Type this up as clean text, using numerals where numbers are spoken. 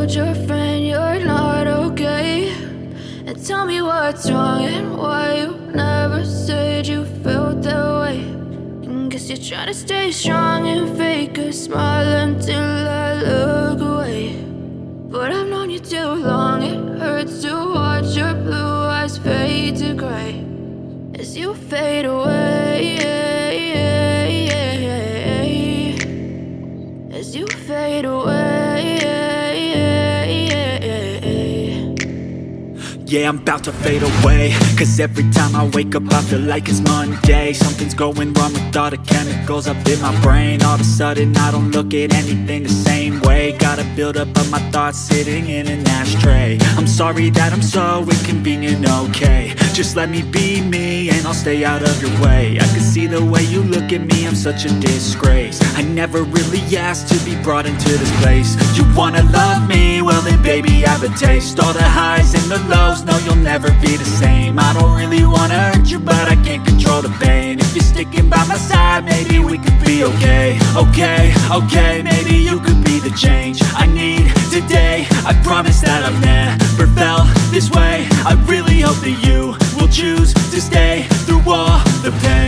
told your friend you're not okay? And tell me what's wrong and why you never said you felt that way. And guess you're trying to stay strong and fake a smile until I look away. But I've known you too long, it hurts to watch your blue eyes fade to gray as you fade away, as you fade away. Yeah, I'm about to fade away, cause every time I wake up I feel like it's Monday. Something's going wrong with all the chemicals up in my brain. All of a sudden I don't look at anything the same way. Got a buildup of my thoughts sitting in an ashtray. I'm sorry that I'm so inconvenient, okay? Just let me be me and I'll stay out of your way. I can see the way you look at me, I'm such a disgrace. I never really asked to be brought into this place. You wanna love me? Well then baby I have a taste. All the highs and the lows, no you'll never be the same. I don't really wanna hurt you but I can't control the pain. If you're sticking by my side maybe we could be okay. Okay, maybe you could be the change I need today. I promise that I've never felt this way. I really hope that you will choose to stay through all the pain.